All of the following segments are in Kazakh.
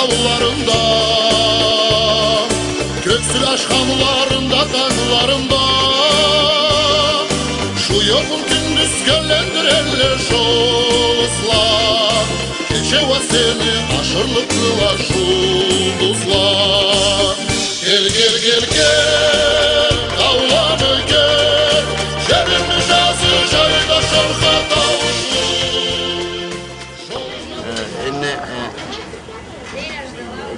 dallarında, köksül aşkamlarında, dağlarında. Şu yokun gündüz göllendirenler şoğuzlar, gece ve seni aşırlık kılar şulduzlar. Gel gel gel gel, dağlanı gel, şerin müjası çayda şorka tavuşu.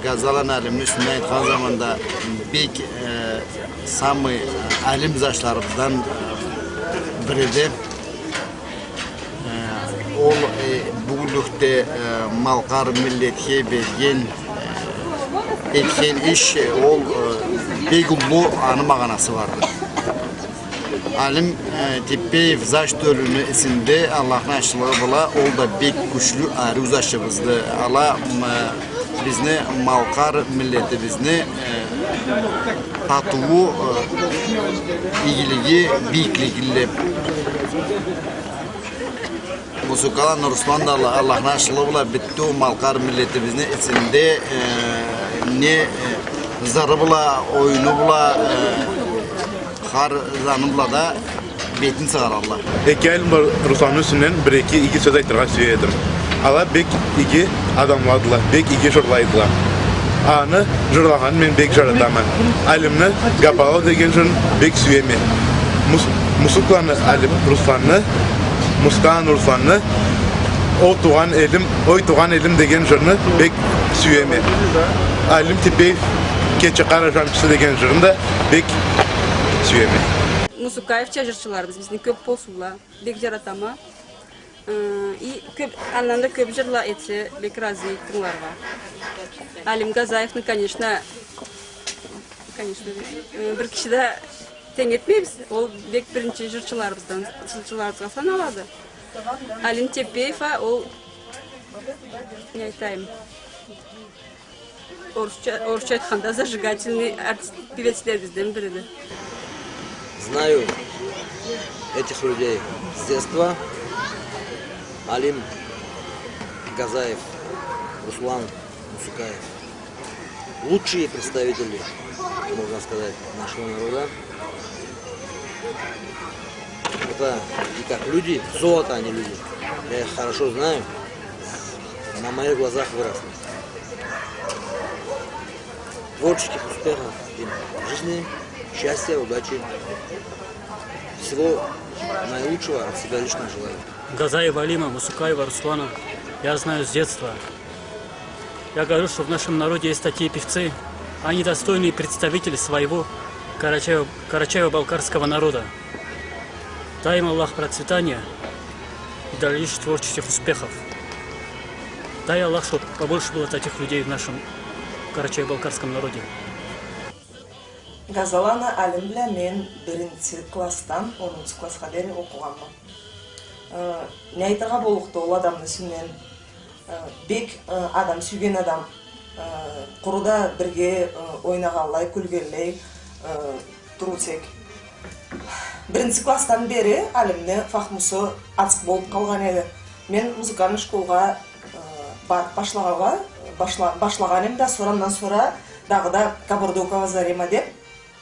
Gazalan alimni shunday aytgan zamanda bek samый alim yoshlarımızdan biridir. Ol bugunlukda Malqar milletga bergan etken ish ol bek ulug' ani ma'nosi vardır. Alim Tepeyev zaş dölünü isinde Allah'ın aşılığı bula ol da bek güçlü arı uzaşımızdı. Allah bizni Malqar milleti bizni tatuvu ilgiligi biyikligiyle Musukalan Ruslan da Allah'ın aşılığı bula bitti o Malqar milleti bizni içinde ne zarı bula, oyunu bula, har zanı bula da betin sığar Allah. Ekelim Ruslan'ın üstünden bir iki söz aytırgan söyledim. Ala bek iki adamladılar, bek iki şorlaydılar. Anı jırlagan men bek jarataman. Alimni Gapalov degen jön bek süyemi. Musuklanı alim Ruslan'ı, Muskan Ruslan'ı oy tuğan elim degen jörnü bek süyemi. Alim Tepeyev keçi Karajançısı degen jörnü bek süyemi. Musukayevcha jırçılarımız bizni köp bolsunlar, bek jaratama. Anlamda köp jırla etse bek razı ettiğinlarga. Alim Gazaev'ni конечно bir kişi de teң etmeymiz. Ol bek birinci jırçılarımızdan sanalады. Alim Tepeyev ol ne aytayım? Орысча aytқанда зажигательный певецлерімізден бірі. Знаю этих людей с детства. Алим Газаев, Руслан Мусукаев. Лучшие представители, можно сказать, нашего народа. Это и как люди, золото они люди. Я их хорошо знаю. На моих глазах выросли. Творческих успехов им в жизни, счастья, удачи. Всего наилучшего от себя лично желаю. Газаева Алима, Мусукаева Руслана я знаю с детства. Я говорю, что в нашем народе есть такие певцы, они достойные представители своего карачаево-балкарского народа. Дай им Аллах процветания и дальнейших творческих успехов. Дай Аллах, чтобы побольше было таких людей в нашем карачаево-балкарском народе. Газалана Алим біле мен бірінші класстан 10 классқа дейін оқығанмын. Не айтырға болықты ол адамны сүймен. Бек адам сүйген адам құруда бірге ойнағалай, күлгенлей тұрусек. Бірінші класстан бері Алимні фахмусы ацық болып қалған еді. Мен музыканы школға барып башлаған емді, сорамнан сора дағыда Кабардокова Зарема деп.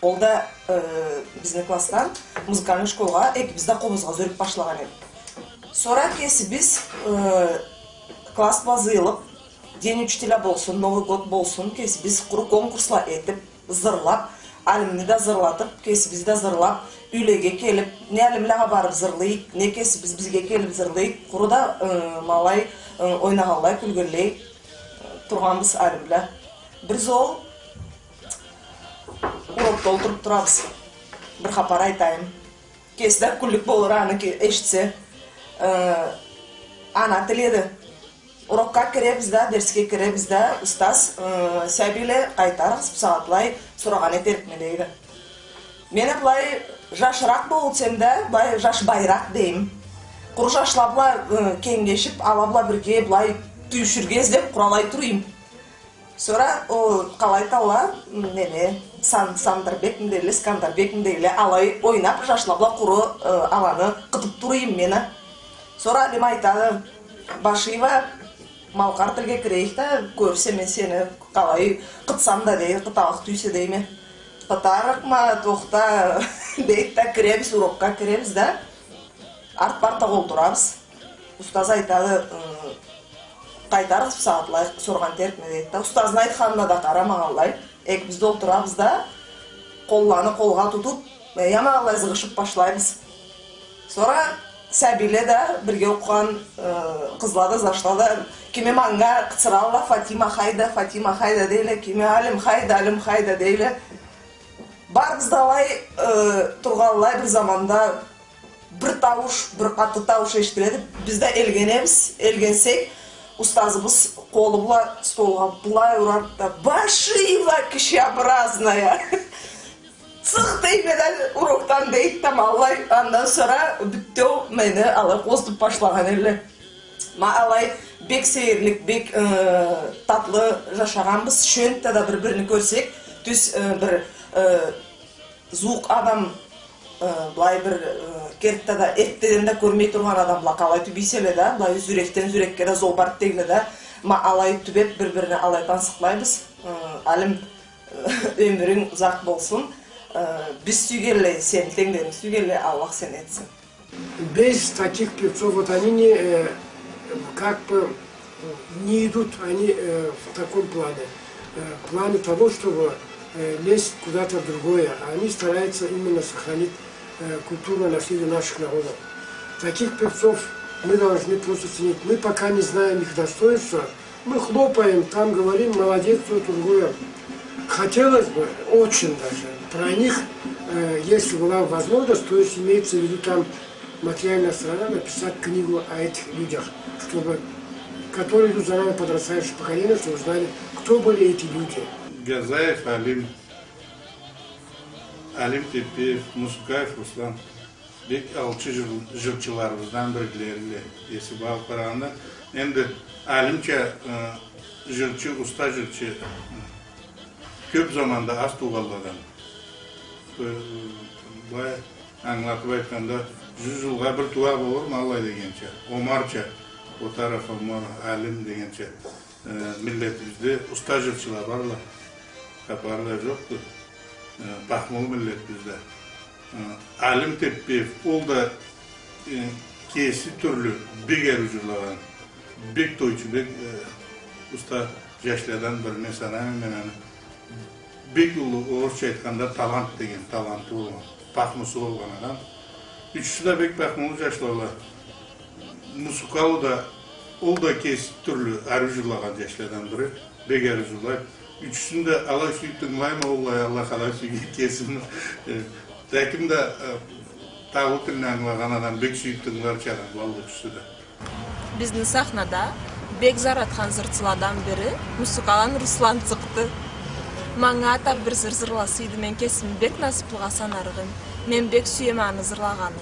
Ол да біздің класстан музыканы школға бізді қобызға зөріп башлаған еді. Сора кесі біз класс базылып, день учителя болсын, Новый год болсын, кесі біз құры конкурсла етіп, зырлап, Алимні да зырлатып, кесі біз да зырлап, үйлеге келіп, не Алимліға барып зырлайық, не кесі біз бізге келіп зырлайық, құрыда малай ойнағалай, күлгерлей тұрғанбыз Алимлі. Бір зол урокта отырып тұрабыз. Бір хапар айтайым. Кесідер күлік болыр аны ешітсе. Ана тіледі. Урокқа кіребіз да, дерске кіребіз да, ұстаз сәбейлі қайтарық сағатлай сұраған етеркмелейді. Мені бұлай жашырақ болсам да, жаш байрақ деймін. Құр жашлабыла кеңгешіп, алабыла бірге бұлай түйшіргез деп құралай тұрайым. Sonra o қалай таула, Сандырбек міндейлі, Скандарбек міндейлі алай ойнап, жашлабыла құры аланы қытып тұрайым мені. Sonra Алим айтады, Башиева малқар тілге кірейік та, көрсе мен сені қалай қытсам да дей, қыталық түйсе дей ме. Қытарық ма, тоқта дейік та кіреміз, урокқа кіреміз да. Арт парта қолдырабыз. Ұстаз айтады, қайтарыз сағатлайық, сорған теркме дейді да. Ұстазын айтқанына да қарамағалай. Екімізді олтырабыз да, қолланы қолға тұтып, ямағалай зығышып башлаймыз. Sonra сәбиле да бірге оқыған қызлады, зашлады. Кеме маңға қыцыралла Фатима хайда дейлі, кеме Алим хайда дейлі. Бар біздалай тұрғалай бір заманда бір тауыш, бір қатты тауыш ештіледі. Бізді елгенеміз, елгенсек, ұстазымыз қолы бұла столға бұлай ұрады. Башива кішеобразная. Цық деймеден уроктан дейді тамалай. Андан sonra бүттеу мені алай қостып башлаған елі. Ма алай бек сейірлік, бек татлы жашағанбыз. Шөнтті да бір-біріні көрсек, түс бір зуық адам бұлай бір кертті да еттеден де көрмей тұрған адам бұла қалай түбейселі да, бұлай зүректен зүрекке де зол барт дейлі да. Ма алай түбеп бір-біріне алайдан сықлайбыз. Әлім өмірің ұзақ болсын. Біз сүйгелі, сен теңдерін сүйгелі, Аллах сен етсін. Без таких певцов, вот они как бы не идут они в таком плане. В плане того, чтобы лезть куда-то в другое. Они стараются именно сохранить культурное наследие наших народов. Таких певцов мы должны просто ценить. Мы пока не знаем их достоинства, мы хлопаем, там говорим, молодец, то другое. Хотелось бы, очень даже, про них, если была возможность, то есть имеется в виду там материальная сторона, написать книгу о этих людях, чтобы, которые идут за нами подрастающее поколение, чтобы знали, кто были эти люди. Газаев Алим, Алим Тепеев, Мусукаев Руслан, бек алчы жылчыларымыздан бірлерілі. Есі бағып қарағанда, енді Алимча жылчы, ұста жылчы көп заманда аз туғалладан. Бұлай аңлатып айтқанда, 100 жылға бір туа болыр малай дегенше. Омарча, Отаров Омар, Алим дегенше. Миллетімізде ұста жылчылар барлар. Капарда жоқты. Бақмол миллет бізде. Алим Теппеев, ол да кесі түрлі бек әрі жүрлаған. Бек тойчы, бек ұста жәшілерден біріне санайын мен бек ұлы орысша айтқанда талант деген, таланты болған, пақмысы болған адам. Үшісі да бек пақмылы жәшілерді. Мусукалы да, ол да кесі түрлі әрі жүрлаған жәшілерден бірі, бек әрі жүрлайды. Üçüsünde Allah süyüttün var mı oğlaya Allah kadar süyüt kesin. Tekimde tağut dilini anlayan adam bek süyüttün var çaran vallahi üçüsü de. Bizning sahnada bek zaratgan zırçılardan biri Musukal Ruslan çıktı. Manga ata bir zır zırlasıydı men kesin bek nasip qılğan sanarğım. Men bek süyemani zırlağanım.